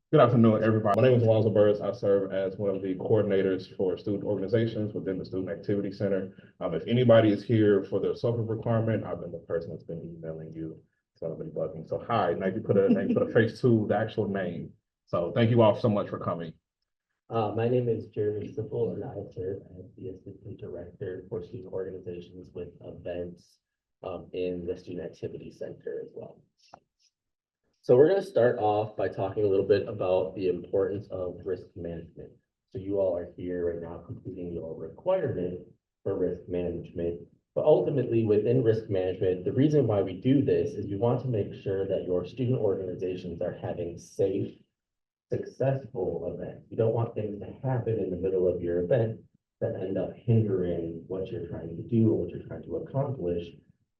Good afternoon, everybody. My name is Alonzo Burris. I serve as one of the coordinators for student organizations within the Student Activity Center. If anybody is here for their social requirement, I've been the person that's been emailing you. So I've been bugging. So hi, now you put a face to the actual name. So thank you all so much for coming. My name is Jeremy Sippel, and I serve as the Assistant Director for Student Organizations with events in the Student Activity Center as well. So we're going to start off by talking a little bit about the importance of risk management. So you all are here right now completing your requirement for risk management. But ultimately, within risk management, the reason why we do this is we want to make sure that your student organizations are having safe, successful events. You don't want things to happen in the middle of your event that end up hindering what you're trying to do or what you're trying to accomplish.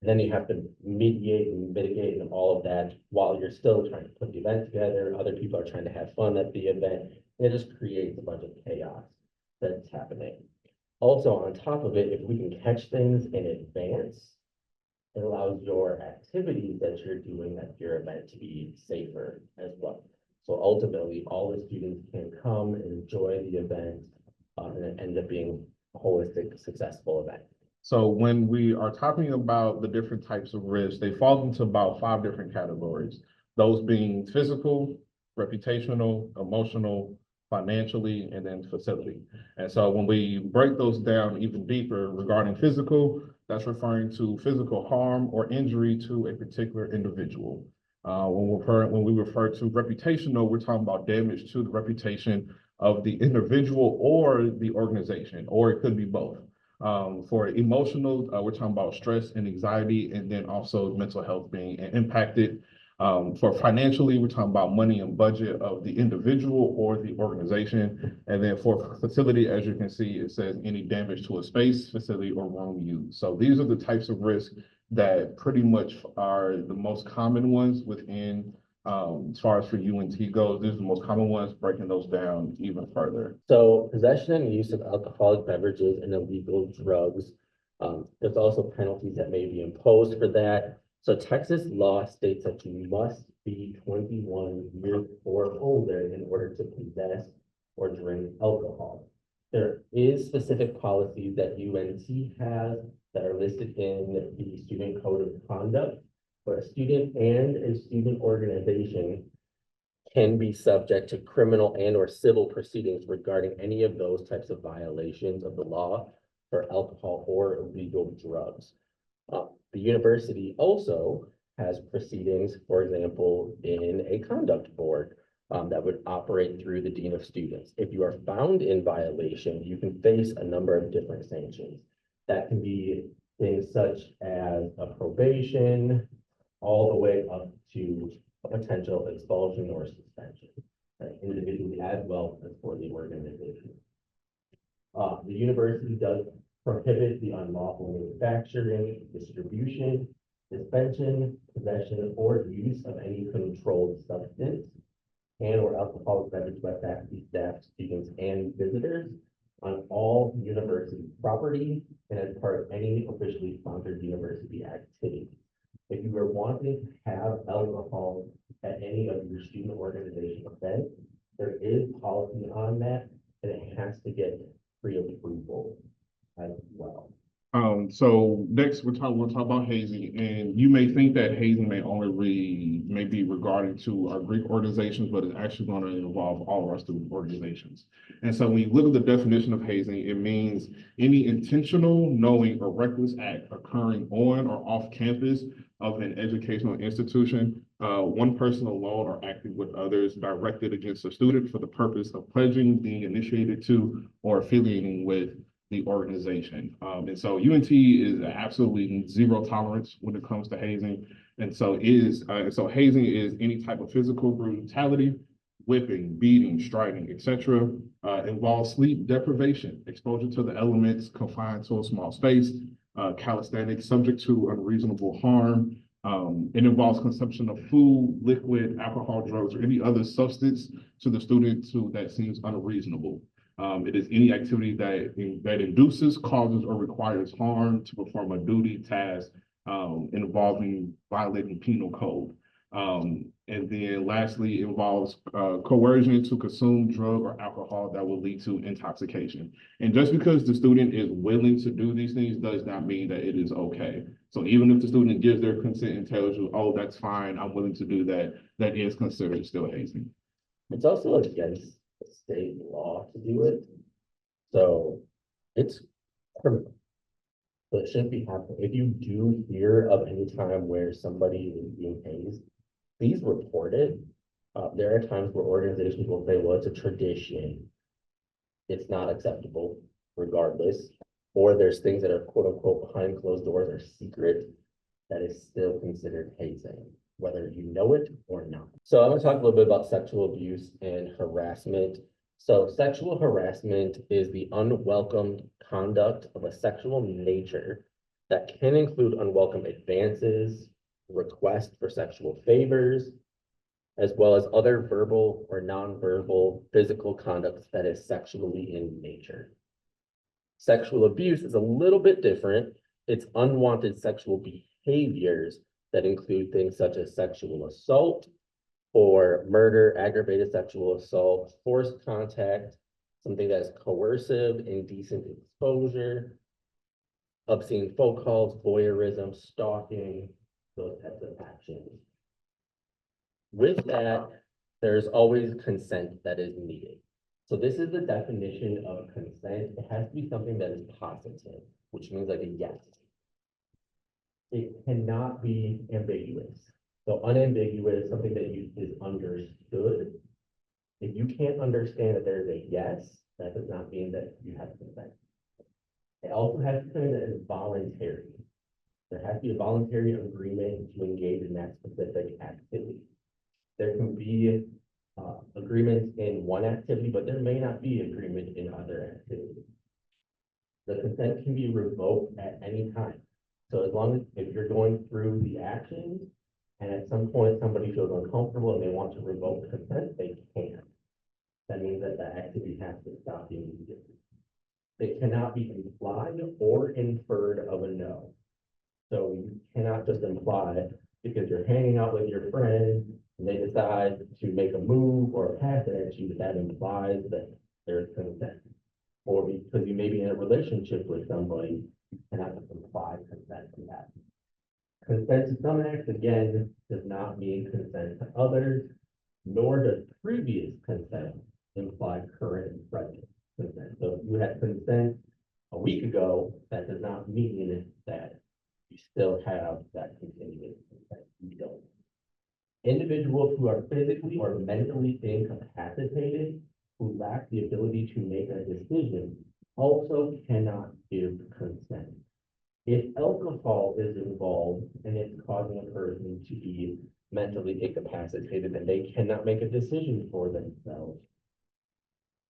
And then you have to mediate and mitigate and all of that while you're still trying to put the event together. Other people are trying to have fun at the event. And it just creates a bunch of chaos that's happening. Also, on top of it, if we can catch things in advance, it allows your activities that you're doing at your event to be safer as well. So ultimately, all the students can come and enjoy the event, and it ends up being a holistic, successful event. So when we are talking about the different types of risks, they fall into about 5 different categories. Those being physical, reputational, emotional, financially, and then facility. And so when we break those down even deeper regarding physical, that's referring to physical harm or injury to a particular individual. When we refer to reputational, we're talking about damage to the reputation of the individual or the organization, or it could be both. For emotional, we're talking about stress and anxiety, and then also mental health being impacted. For financially, we're talking about money and budget of the individual or the organization. And then for facility, as you can see, it says any damage to a space, facility, or room used. So these are the types of risks that pretty much are the most common ones within as far as for UNT goes. These are the most common ones, breaking those down even further. So possession and use of alcoholic beverages and illegal drugs. There's also penalties that may be imposed for that. So Texas law states that you must be 21 years or older in order to possess or drink alcohol. There is specific policies that UNT has that are listed in the Student Code of Conduct, where a student and a student organization can be subject to criminal and or civil proceedings regarding any of those types of violations of the law for alcohol or illegal drugs. The university also has proceedings, for example, in a conduct board that would operate through the dean of students. If you are found in violation, you can face a number of different sanctions. That can be things such as a probation, all the way up to a potential expulsion or suspension, individually as well as for the organization. The university does prohibit the unlawful manufacturing, distribution, suspension, possession, or use of any controlled substance and or alcoholic beverage by faculty, staff, students, and visitors on all university property and as part of any officially sponsored university activity. If you are wanting to have alcohol at any of your student organization events, there is policy on that, and it has to get pre-approval as well. So next we'll talk about hazing, and you may think that hazing may be regarding to our Greek organizations, but it's actually going to involve all of our student organizations. And so when you look at the definition of hazing, it means any intentional, knowing, or reckless act occurring on or off campus of an educational institution, one person alone or acting with others, directed against a student for the purpose of pledging, being initiated to, or affiliating with the organization. And so UNT is absolutely zero tolerance when it comes to hazing. And so hazing is any type of physical brutality, whipping, beating, striking, etc. Involves sleep deprivation, exposure to the elements, confined to a small space, calisthenics, subject to unreasonable harm. It involves consumption of food, liquid, alcohol, drugs, or any other substance to the student that seems unreasonable. It is any activity that induces, causes, or requires harm to perform a duty, task, involving violating penal code. And then lastly, involves coercion to consume drug or alcohol that will lead to intoxication. And just because the student is willing to do these things does not mean that it is okay. So even if the student gives their consent and tells you, oh, that's fine, I'm willing to do that, that is considered still hazing. It's also against the state law to do it. So it's criminal. So it shouldn't be happening. If you do hear of any time where somebody is being hazed, please report it. There are times where organizations will say, well, it's a tradition. It's not acceptable regardless. Or there's things that are quote unquote behind closed doors or secret that is still considered hazing, whether you know it or not. So I'm gonna talk a little bit about sexual abuse and harassment. So sexual harassment is the unwelcomed conduct of a sexual nature that can include unwelcome advances, requests for sexual favors, as well as other verbal or nonverbal physical conduct that is sexually in nature. Sexual abuse is a little bit different. It's unwanted sexual behaviors that include things such as sexual assault or murder, aggravated sexual assault, forced contact, something that's coercive, indecent exposure, obscene phone calls, voyeurism, stalking, those types of actions. With that, there's always consent that is needed. So this is the definition of consent. It has to be something that is positive, which means like a yes. It cannot be ambiguous. So unambiguous, something that is understood. If you can't understand that there's a yes, that does not mean that you have consent. It also has to be something that is voluntary. There has to be a voluntary agreement to engage in that specific activity. There can be agreements in one activity, but there may not be agreement in other activities. The consent can be revoked at any time. So as long as if you're going through the actions and at some point somebody feels uncomfortable and they want to revoke the consent, they can. That means that that activity has to stop immediately. It cannot be implied or inferred of a no. So you cannot just imply because you're hanging out with your friend and they decide to make a move or a pass at you, that implies that there's consent. Or because you may be in a relationship with somebody, you cannot just imply consent to that. Consent to some acts, again, does not mean consent to others, nor does previous consent imply current and present consent. So if you had consent a week ago, that does not mean that you still have that continuous consent. You don't. Individuals who are physically or mentally incapacitated, who lack the ability to make a decision, also cannot give consent. If alcohol is involved and it's causing a person to be mentally incapacitated and they cannot make a decision for themselves,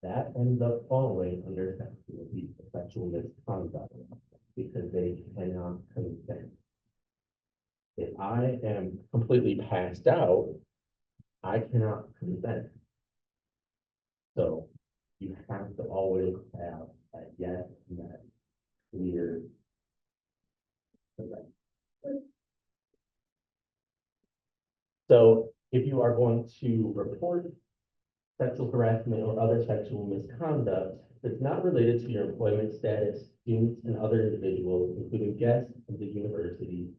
that ends up falling under sexual abuse, sexual misconduct, because they cannot consent. If I am completely passed out, I cannot consent. So you have to always have that yes and that clear consent. So if you are going to report sexual harassment or other sexual misconduct that's not related to your employment status, students and other individuals, including guests of the university,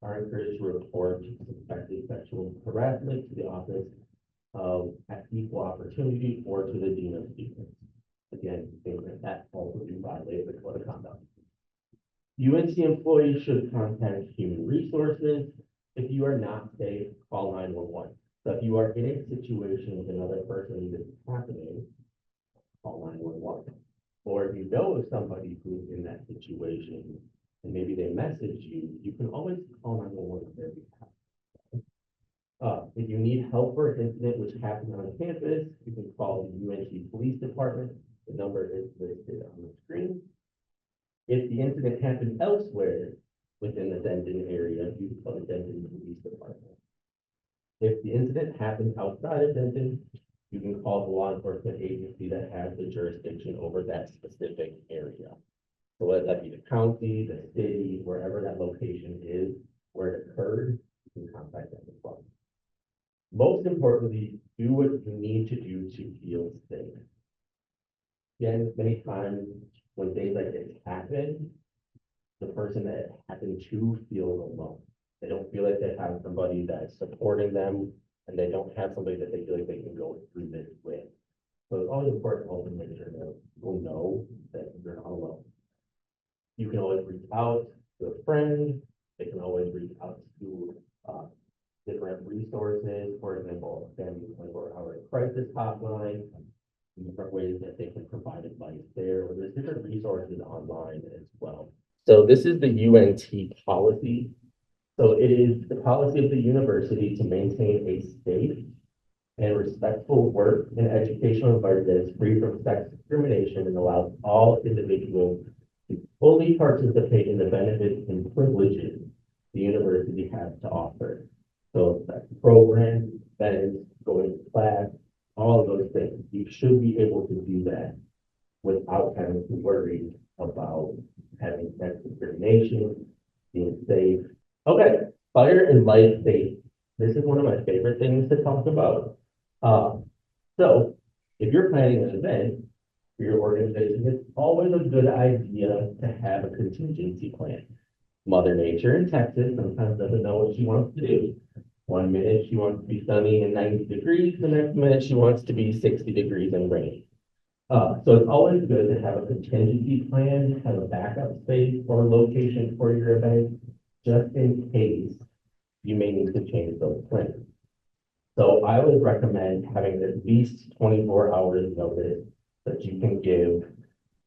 are encouraged to report suspected sexual harassment to the Office of Equal Opportunity or to the Dean of Students. Again, things like that also do violate the code of conduct. UNT employees should contact human resources. If you are not safe, call 911. So if you are in a situation with another person that's happening, call 911. Or if you know of somebody who's in that situation and maybe they message you, you can always call 911 on their behalf. If you need help for an incident which happened on campus, you can call the UNT Police Department. The number is listed on the screen. If the incident happened elsewhere within the Denton area, you can call the Denton Police Department. If the incident happens outside of Denton, you can call the law enforcement agency that has the jurisdiction over that specific area. So whether that be the county, the city, wherever that location is, where it occurred, you can contact them as well. Most importantly, do what you need to do to feel safe. Again, many times when things like this happen, the person that it happened to feels alone. They don't feel like they have somebody that's supporting them, and they don't have somebody that they feel like they can go through this with. So it's always important to also make sure that people know that you're not alone. You can always reach out to a friend. They can always reach out to different resources, for example, a family 24-hour crisis hotline, different ways that they can provide advice there, or there's different resources online as well. So this is the UNT policy. So it is the policy of the university to maintain a safe and respectful work and educational environment that is free from sex discrimination and allows all individuals to fully participate in the benefits and privileges the university has to offer. So that's programs, events, going to class, all of those things. You should be able to do that without having to worry about having sex discrimination, being safe. Okay, fire and life safety. This is one of my favorite things to talk about. So if you're planning an event for your organization, it's always a good idea to have a contingency plan. Mother Nature in Texas sometimes doesn't know what she wants to do. One minute she wants to be sunny and 90 degrees, the next minute she wants to be 60 degrees and rainy. So it's always good to have a contingency plan, have a backup space or location for your event, just in case you may need to change those plans. So I would recommend having at least 24 hours notice that you can give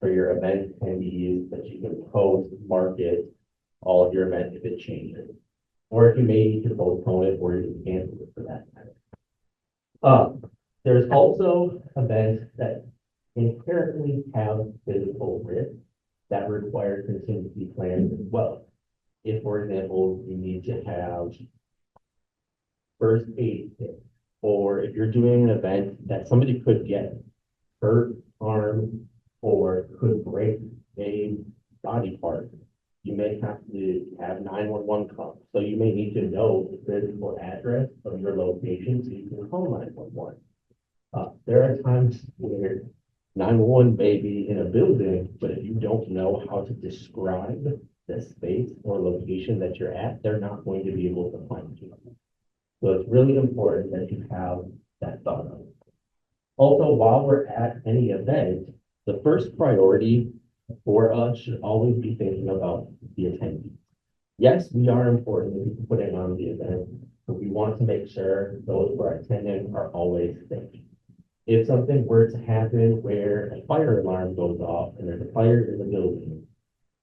for your event attendees, that you can post, market all of your events if it changes. Or if you may need to postpone it or you can cancel it for that matter. There's also events that inherently have physical risk that require contingency plans as well. If, for example, you need to have first aid kit, or if you're doing an event that somebody could get hurt, harmed, or could break a body part, you may have to have 911 come. So you may need to know the physical address of your location so you can call 911. There are times where 911 may be in a building, but if you don't know how to describe the space or location that you're at, they're not going to be able to find you. So it's really important that you have that thought of. Also, while we're at any event, the first priority for us should always be thinking about the attendees. Yes, we are important in putting on the event, but we want to make sure those who are attending are always safe. If something were to happen where a fire alarm goes off and there's a fire in the building,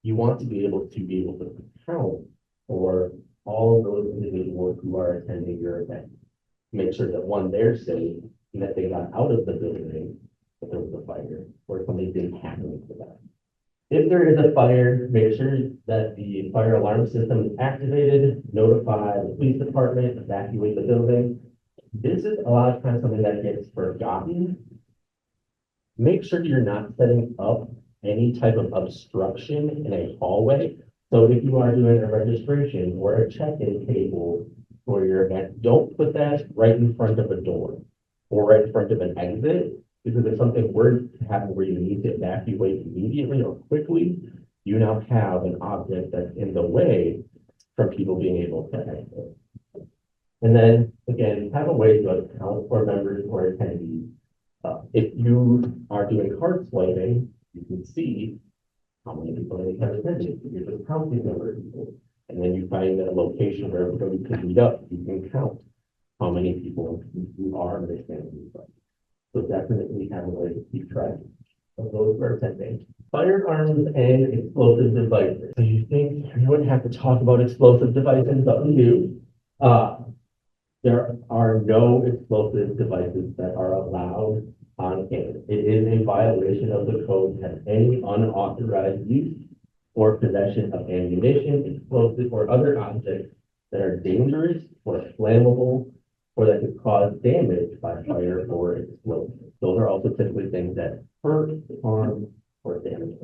you want to be able to account for all of those individuals who are attending your event. Make sure that one, they're safe and that they got out of the building if there was a fire or something didn't happen to them. If there is a fire, make sure that the fire alarm system is activated, notify the police department, evacuate the building. This is a lot of times something that gets forgotten. Make sure you're not setting up any type of obstruction in a hallway. So if you are doing a registration or a check-in table for your event, don't put that right in front of a door or right in front of an exit, because if something were to happen where you need to evacuate immediately or quickly, you now have an object that's in the way from people being able to exit. And then again, have a way to account for members or attendees. If you are doing card swiping, you can see how many people have attended. You're just counting the number of people. And then you find a location where everybody can meet up. You can count how many people you are understanding. So definitely have a way to keep track of those who are attending. Firearms and explosive devices. So you think you wouldn't have to talk about explosive devices, but we do. There are no explosive devices that are allowed on campus. It is a violation of the code to have any unauthorized use or possession of ammunition, explosive, or other objects that are dangerous or flammable or that could cause damage by fire or explosion. Those are also typically things that hurt, harm, or damage.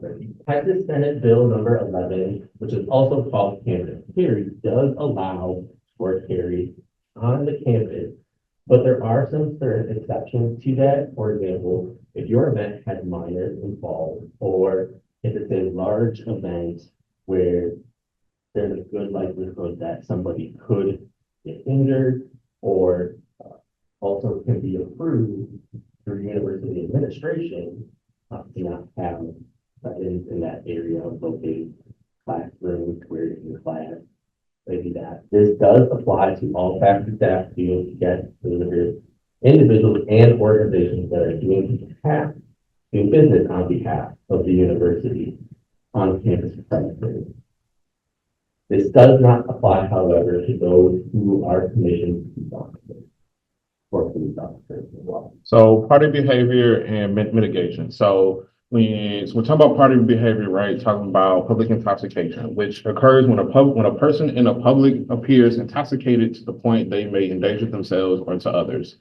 Texas Senate Bill number 11, which is also called campus carry, does allow for carry on the campus But there are some certain exceptions to that. For example, if your event has minors involved, or if it's a large event where there's a good likelihood that somebody could get injured, or also can be approved through university administration to not have in that area of located classrooms where you're in class, maybe that. This does apply to all faculty, staff, students, guests, visitors, individuals, and organizations that are doing business on behalf of the university on campus premises. This does not apply, however, to those who are commissioned police officers or police officers as well. So party behavior and mitigation. So when we're talking about party behavior, right, talking about public intoxication, which occurs when a person in a public appears intoxicated to the point they may endanger themselves or to others.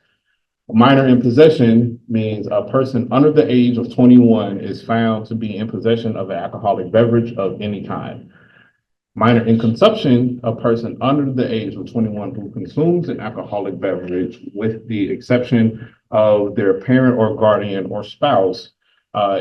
Minor in possession means a person under the age of 21 is found to be in possession of an alcoholic beverage of any kind. Minor in consumption, a person under the age of 21 who consumes an alcoholic beverage with the exception of their parent or guardian or spouse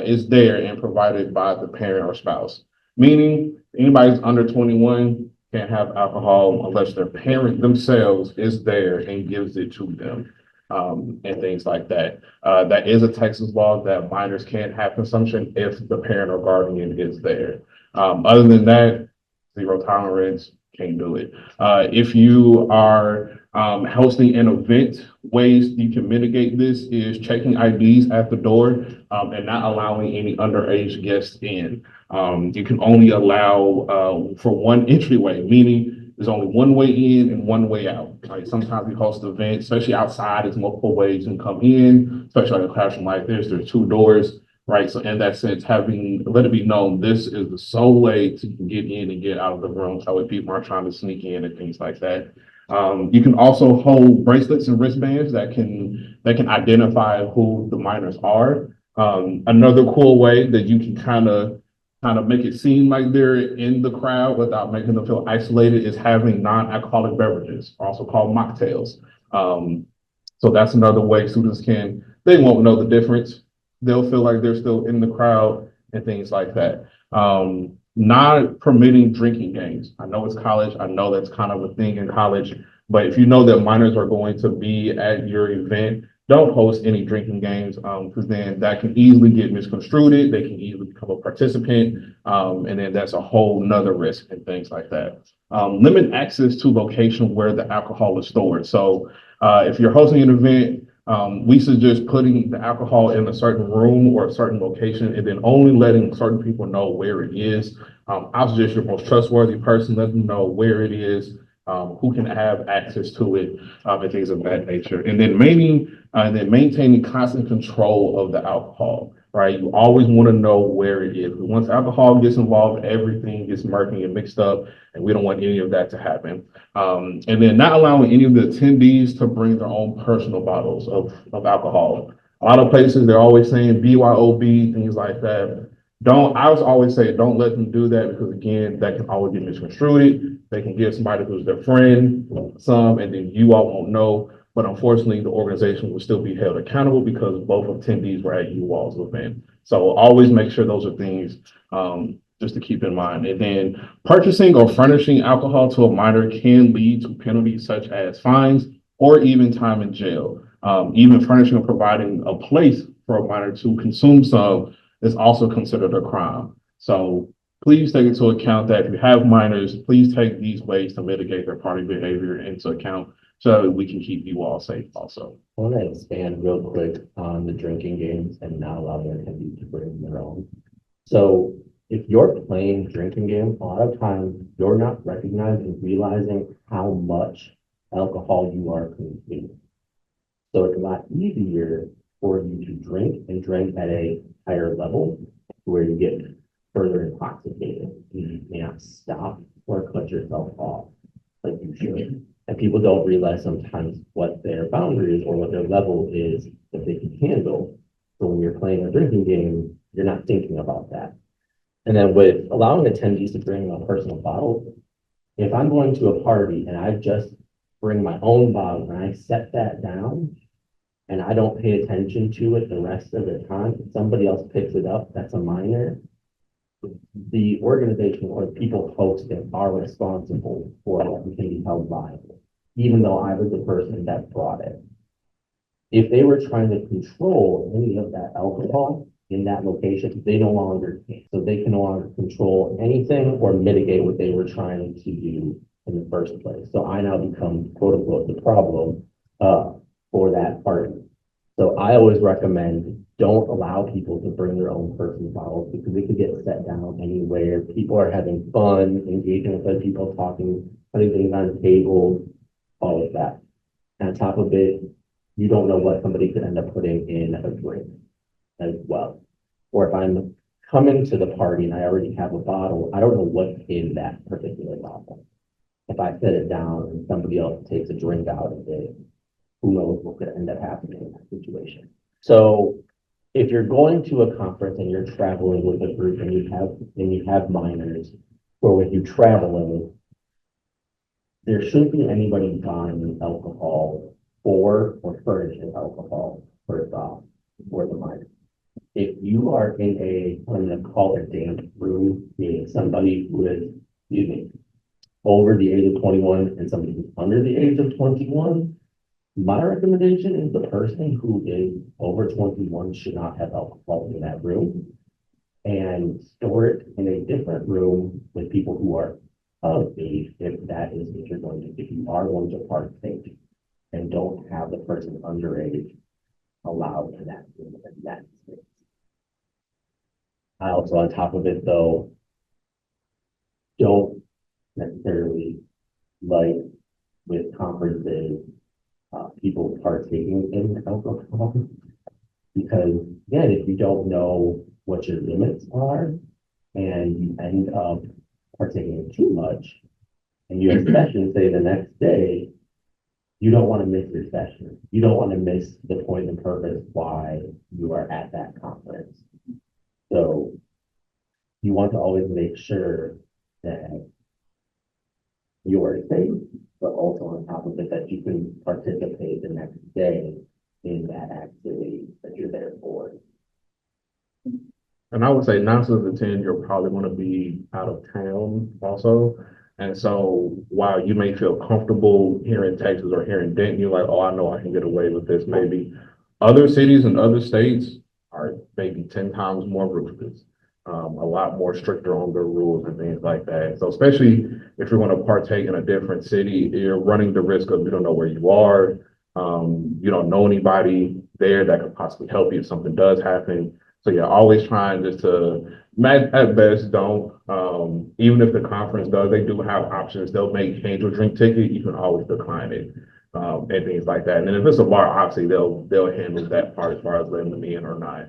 is there and provided by the parent or spouse. Meaning anybody under 21 can't have alcohol unless their parent themselves is there and gives it to them. And things like that. That is a Texas law that minors can't have consumption if the parent or guardian is there. Other than that, zero tolerance, can't do it. If you are hosting an event, ways you can mitigate this is checking IDs at the door and not allowing any underage guests in. You can only allow for one entryway, meaning there's only one way in and one way out. Right? Sometimes we host events, especially outside, there's multiple ways you can come in, especially in a classroom like this, there's two doors. Right. So in that sense, let it be known this is the sole way to get in and get out of the room. So that people aren't trying to sneak in and things like that. You can also hold bracelets and wristbands that can identify who the minors are. Another cool way that you can kind of make it seem like they're in the crowd without making them feel isolated is having non-alcoholic beverages, also called mocktails. So that's another way students they won't know the difference. They'll feel like they're still in the crowd and things like that. Not permitting drinking games. I know it's college. I know that's kind of a thing in college, but if you know that minors are going to be at your event, don't host any drinking games because then that can easily get misconstrued. They can easily become a participant, and then that's a whole nother risk and things like that. Limit access to location where the alcohol is stored. So if you're hosting an event, we suggest putting the alcohol in a certain room or a certain location and then only letting certain people know where it is. I'll suggest your most trustworthy person, let them know where it is, who can have access to it, and things of that nature. And then maintaining constant control of the alcohol, right? You always want to know where it is. Once alcohol gets involved, everything gets murky and mixed up, and we don't want any of that to happen. And then not allowing any of the attendees to bring their own personal bottles of alcohol. A lot of places, they're always saying BYOB, things like that. I always say, don't let them do that because again, that can always get misconstrued. They can give somebody who's their friend some, and then you all won't know. But unfortunately, the organization will still be held accountable because both attendees were at you all's event. So always make sure those are things just to keep in mind. And then purchasing or furnishing alcohol to a minor can lead to penalties such as fines or even time in jail. Even furnishing or providing a place for a minor to consume some is also considered a crime. So please take into account that if you have minors, please take these ways to mitigate their party behavior into account so that we can keep you all safe also. I want to expand real quick on the drinking games and not allowing attendees to bring their own. So if you're playing drinking game, a lot of times you're not recognizing, realizing how much alcohol you are consuming. So it's a lot easier for you to drink and drink at a higher level where you get further intoxicated. You may not stop or cut yourself off like you should. And people don't realize sometimes what their boundaries or what their level is that they can handle. So when you're playing a drinking game, you're not thinking about that. And then with allowing attendees to bring a personal bottle, if I'm going to a party and I've just bring my own bottle and I set that down and I don't pay attention to it the rest of the time, if somebody else picks it up, that's a minor. The organization or the people hosting are responsible for it and can be held liable, even though I was the person that brought it. If they were trying to control any of that alcohol in that location, they no longer can. So they can no longer control anything or mitigate what they were trying to do in the first place. So I now become quote unquote the problem for that party. So I always recommend don't allow people to bring their own personal bottles because it could get set down anywhere. People are having fun, engaging with other people, talking, putting things on the table, all of that. And on top of it, you don't know what somebody could end up putting in a drink as well. Or if I'm coming to the party and I already have a bottle, I don't know what's in that particular bottle. If I set it down and somebody else takes a drink out of it, who knows what could end up happening in that situation. So if you're going to a conference and you're traveling with a group and you have minors, or with you traveling, there shouldn't be anybody buying alcohol or furnishing alcohol first off for the minor. If you are in I'm gonna call it a damp room, meaning somebody who is, excuse me, over the age of 21 and somebody who's under the age of 21, my recommendation is the person who is over 21 should not have alcohol in that room and store it in a different room with people who are of age if that is what you're going to, if you are going to partake, and don't have the person underage allowed in that room in that space. I also, on top of it though, don't necessarily like with conferences, people partaking in alcohol, because again, if you don't know what your limits are and you end up partaking too much and you have session, say the next day, you don't want to miss your session. You don't want to miss the point and purpose why you are at that conference. So you want to always make sure that you are safe, but also on top of it, that you can participate the next day in that activity that you're there for. And I would say 9 out of 10, you're probably going to be out of town also. And so while you may feel comfortable here in Texas or here in Denton, you're like, oh, I know I can get away with this. Maybe other cities and other states are maybe 10 times more ruthless, a lot more stricter on their rules and things like that. So especially if you're going to partake in a different city, you're running the risk of you don't know where you are. You don't know anybody there that could possibly help you if something does happen. So yeah, always trying just to, at best, don't, even if the conference does, they do have options. They'll make change your drink ticket. You can always decline it, and things like that. And then if it's a bar, obviously they'll handle that part as far as letting them in or not.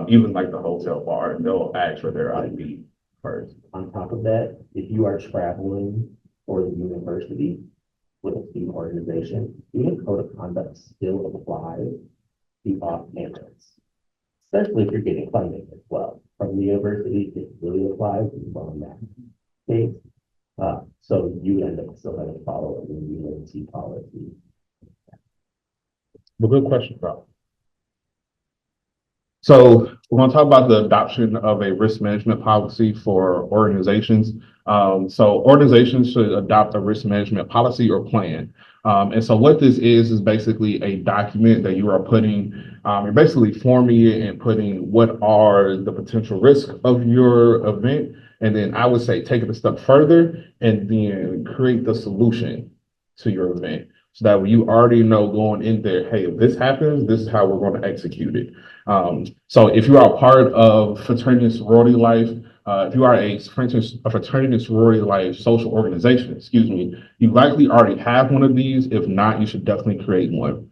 Even like the hotel bar, they'll ask for their ID first. On top of that, if you are traveling for the university with a student organization, student code of conduct still applies to off-campus, especially if you're getting funding as well. From the university, it really applies on that case. So you end up still having to follow the UNT policy. Well, good question, bro. So we're going to talk about the adoption of a risk management policy for organizations. So organizations should adopt a risk management policy or plan. And so what this is basically a document that you are putting, you're basically forming it and putting what are the potential risks of your event. And then I would say take it a step further and then create the solution to your event. So that you already know going in there, hey, if this happens, this is how we're going to execute it. So if you are a part of fraternity and sorority life, if you are a fraternity and sorority life social organization, excuse me, you likely already have one of these. If not, you should definitely create one.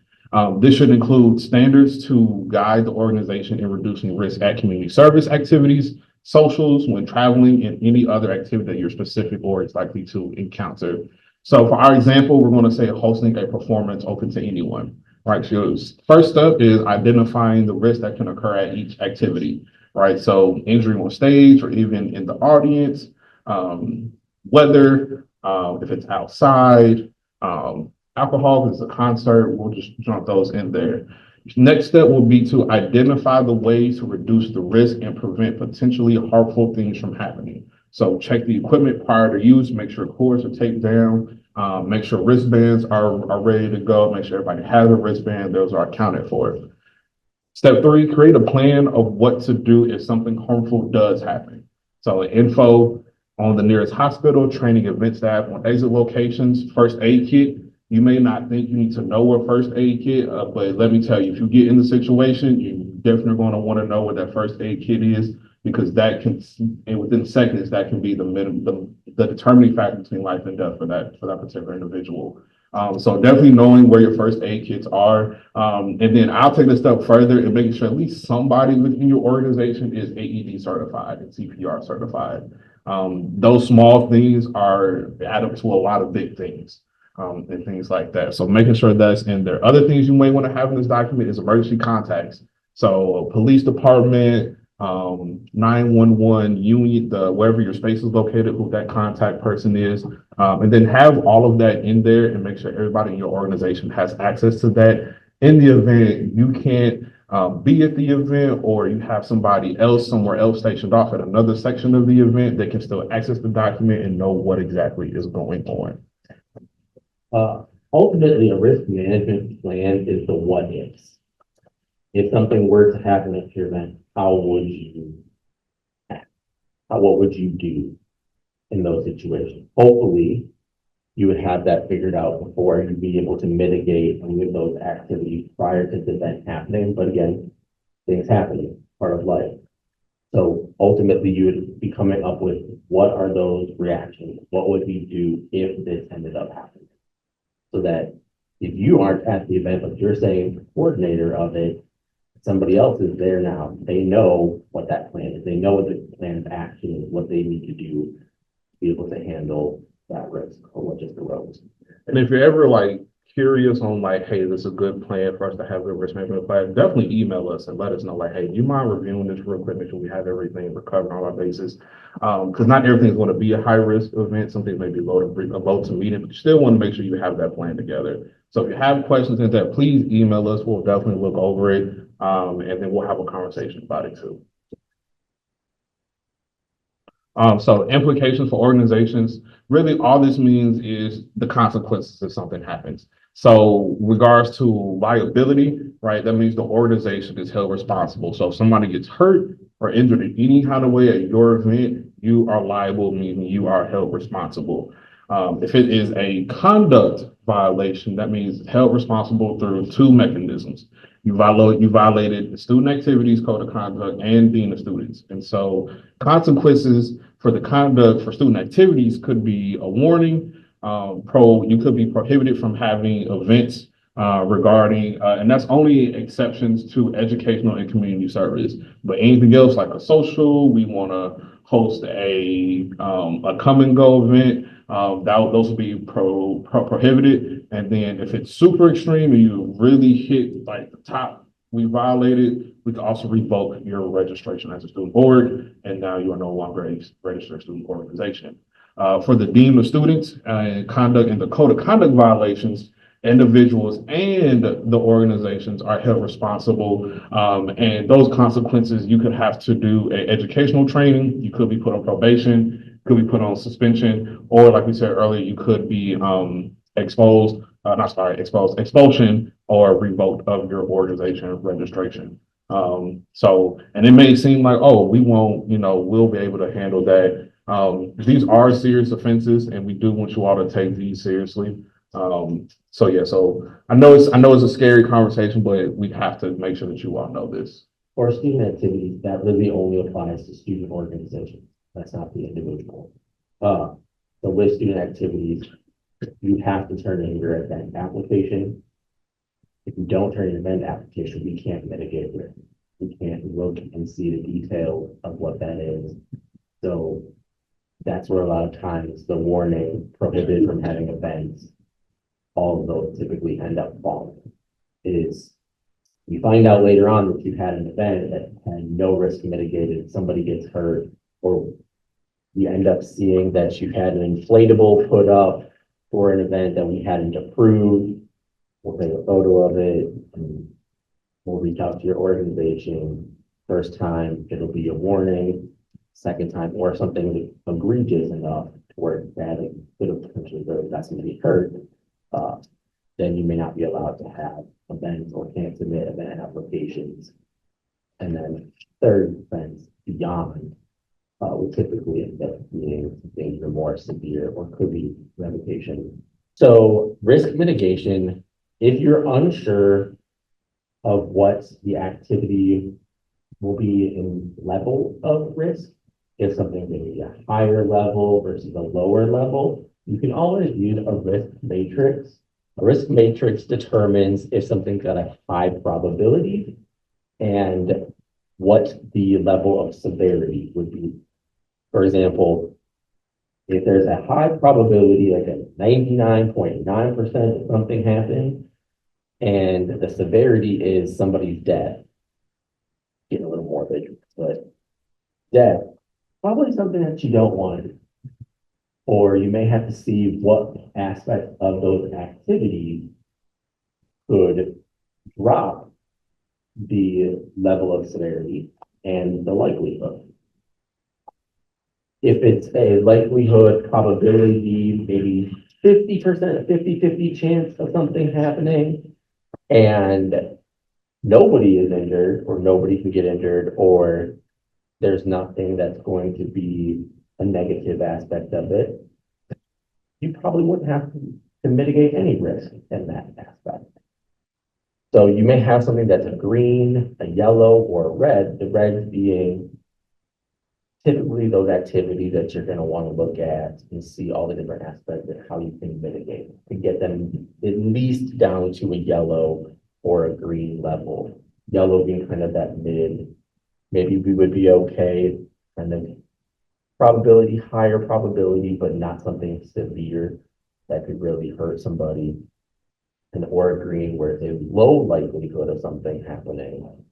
This should include standards to guide the organization in reducing risk at community service activities, socials, when traveling, and any other activity that you're specific or is likely to encounter. So for our example, we're going to say hosting a performance open to anyone. Right. So first step is identifying the risk that can occur at each activity. Right. So injury on stage or even in the audience, weather, if it's outside, alcohol, is a concert, we'll just jump those in there. Next step will be to identify the ways to reduce the risk and prevent potentially harmful things from happening. So check the equipment prior to use, make sure cords are taped down, make sure wristbands are ready to go, make sure everybody has a wristband, those are accounted for. Step 3, create a plan of what to do if something harmful does happen. So info on the nearest hospital, training event staff on exit locations, first aid kit. You may not think you need to know a first aid kit, but let me tell you, if you get in the situation, you're definitely going to want to know what that first aid kit is, because that can, and within seconds, that can be the determining factor between life and death for that particular individual. So definitely knowing where your first aid kits are. And then I'll take this step further and making sure at least somebody within your organization is AED certified and CPR certified. Those small things add up to a lot of big things. And things like that. So making sure that's in there. Other things you may want to have in this document is emergency contacts. So police department, 911, union, wherever your space is located, who that contact person is, and then have all of that in there and make sure everybody in your organization has access to that. In the event you can't be at the event, or you have somebody else somewhere else stationed off at another section of the event, they can still access the document and know what exactly is going on. Ultimately, a risk management plan is the what ifs. If something were to happen at your event, what would you do in those situations? Hopefully, you would have that figured out before you'd be able to mitigate any of those activities prior to the event happening. But again, things happening, part of life. So ultimately, you would be coming up with what are those reactions? What would we do if this ended up happening? So that if you aren't at the event, but you're saying the coordinator of it, somebody else is there now, they know what that plan is. They know what the plan of action is, what they need to do to be able to handle that risk or what just arose. And if you're ever like curious on like, hey, this is a good plan for us to have a risk management plan, definitely email us and let us know like, hey, do you mind reviewing this real quick, make sure we have everything, we're covering all our bases. Because not everything's going to be a high risk event. Some things may be low to medium, but you still want to make sure you have that plan together. So if you have questions in that, please email us. We'll definitely look over it. And then we'll have a conversation about it too. So implications for organizations, really all this means is the consequences if something happens. So regards to liability, right, that means the organization is held responsible. So if somebody gets hurt or injured in any kind of way at your event, you are liable, meaning you are held responsible. If it is a conduct violation, that means held responsible through 2 mechanisms. You violated the student activities code of conduct and dean of students. And so consequences for the conduct for student activities could be a warning. You could be prohibited from having events regarding, and that's only exceptions to educational and community service. But anything else like a social, we want to host a come and go event, those will be prohibited. And then if it's super extreme and you really hit like the top we violated, we can also revoke your registration as a student board, and now you are no longer a registered student organization. For the dean of students conduct and the code of conduct violations, individuals and the organizations are held responsible. And those consequences, you could have to do educational training, you could be put on probation, could be put on suspension, or like we said earlier, you could be expulsion or revoked of your organization registration. And it may seem like, oh, we won't, we'll be able to handle that. These are serious offenses, and we do want you all to take these seriously. So I know it's a scary conversation, but we have to make sure that you all know this. For student activities, that really only applies to student organizations. That's not the individual. So with student activities, you have to turn in your event application. If you don't turn in your event application, we can't mitigate it. We can't look and see the details of what that is. So that's where a lot of times the warning, prohibited from having events, all of those typically end up falling. Is you find out later on that you had an event that had no risk mitigated, somebody gets hurt, or you end up seeing that you had an inflatable put up for an event that we hadn't approved. We'll take a photo of it and we'll reach out to your organization. First time, it'll be a warning. Second time, or something egregious enough where that it could have potentially really got somebody hurt, then you may not be allowed to have events or can't submit event applications. And then third offense beyond would typically end up being something even more severe or could be revocation. So risk mitigation, if you're unsure of what the activity will be in level of risk, if something may be a higher level versus a lower level, you can always use a risk matrix. A risk matrix determines if something's got a high probability and what the level of severity would be. For example, if there's a high probability, like a 99.9% of something happening, and the severity is somebody's death, getting a little morbid, but death, probably something that you don't want. Or you may have to see what aspect of those activities could drop the level of severity and the likelihood. If it's a likelihood probability, maybe 50%, 50-50 chance of something happening, and nobody is injured, or nobody can get injured, or there's nothing that's going to be a negative aspect of it, you probably wouldn't have to mitigate any risk in that aspect. So you may have something that's a green, a yellow, or a red, the red being typically those activities that you're going to want to look at and see all the different aspects of how you can mitigate to get them at least down to a yellow or a green level. Yellow being kind of that mid, maybe we would be okay, and then probability, higher probability, but not something severe that could really hurt somebody. And or green where it's a low likelihood of something happening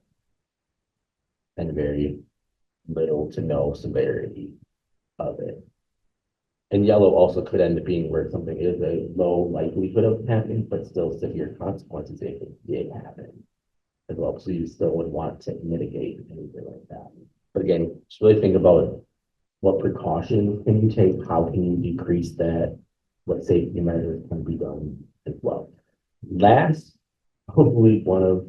and very little to no severity of it. And yellow also could end up being where something is a low likelihood of happening, but still severe consequences if it did happen as well. So you still would want to mitigate anything like that. But again, just really think about what precautions can you take? How can you decrease that? What safety measures can be done as well? Last, hopefully one of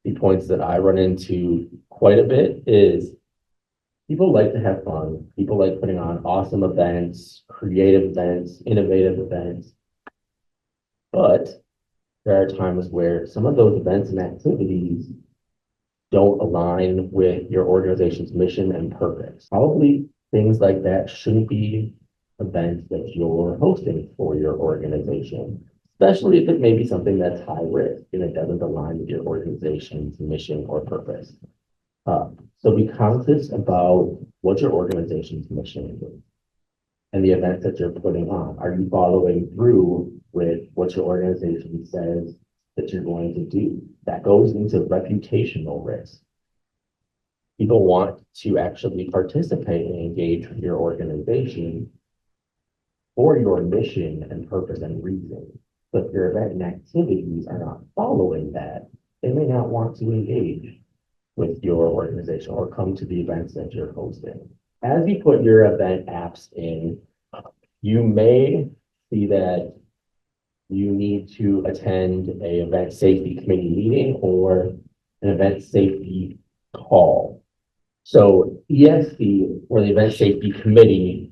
the points that I run into quite a bit is people like to have fun. People like putting on awesome events, creative events, innovative events. But there are times where some of those events and activities don't align with your organization's mission and purpose. Probably things like that shouldn't be events that you're hosting for your organization, especially if it may be something that's high risk and it doesn't align with your organization's mission or purpose. So be conscious about what your organization's mission is and the events that you're putting on. Are you following through with what your organization says that you're going to do? That goes into reputational risk. People want to actually participate and engage with your organization for your mission and purpose and reason. But if your event and activities are not following that, they may not want to engage with your organization or come to the events that you're hosting. As you put your event apps in, you may see that you need to attend an event safety committee meeting or an event safety call. So ESC, or the event safety committee,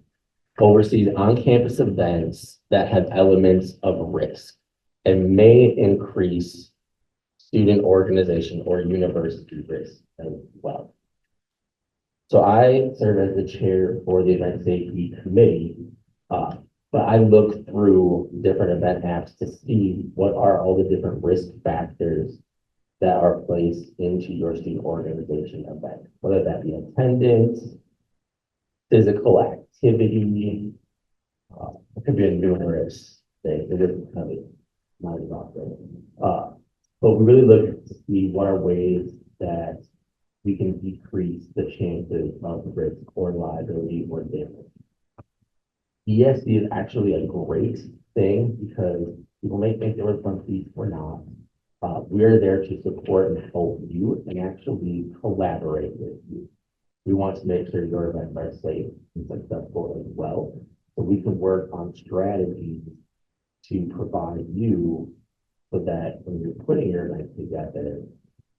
oversees on-campus events that have elements of risk and may increase student organization or university risk as well. So I serve as the chair for the event safety committee, but I look through different event apps to see what are all the different risk factors that are placed into your student organization event, whether that be attendance, physical activity, it could be a numerous things. It is kind of not exhaustive. But we really look to see what are ways that we can decrease the chances of risk or liability or damage. ESC is actually a great thing because people may think there was some fees, we're not. We're there to support and help you and actually collaborate with you. We want to make sure your events are safe and successful as well. So we can work on strategies to provide you so that when you're putting your event together,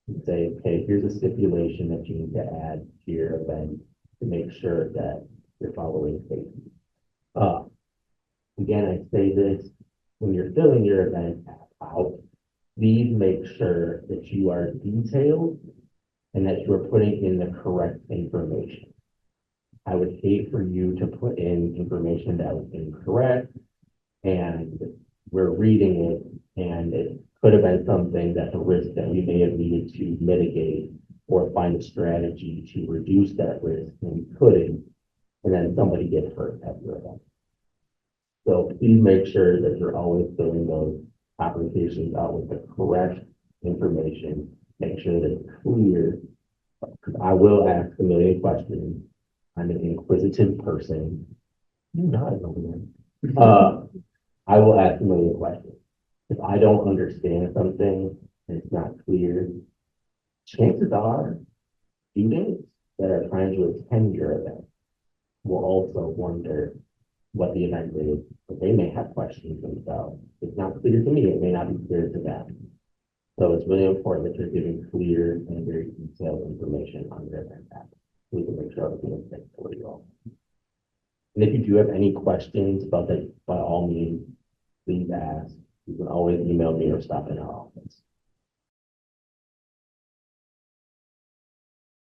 you say, okay, here's a stipulation that you need to add to your event to make sure that you're following safety. Again, I say this, when you're filling your event out, please make sure that you are detailed and that you are putting in the correct information. I would hate for you to put in information that was incorrect and we're reading it and it could have been something that the risk that we may have needed to mitigate or find a strategy to reduce that risk and we couldn't, and then somebody gets hurt at your event. So please make sure that you're always filling those applications out with the correct information. Make sure that it's clear, because I will ask a million questions. I'm an inquisitive person. You're not an over I will ask a million questions. If I don't understand something and it's not clear, chances are students that are trying to attend your event will also wonder what the event is, but they may have questions themselves. It's not clear to me, it may not be clear to them. So it's really important that you're giving clear and very detailed information on your event app. So we can make sure everything is safe for you all. And if you do have any questions about that, by all means, please ask. You can always email me or stop in our office.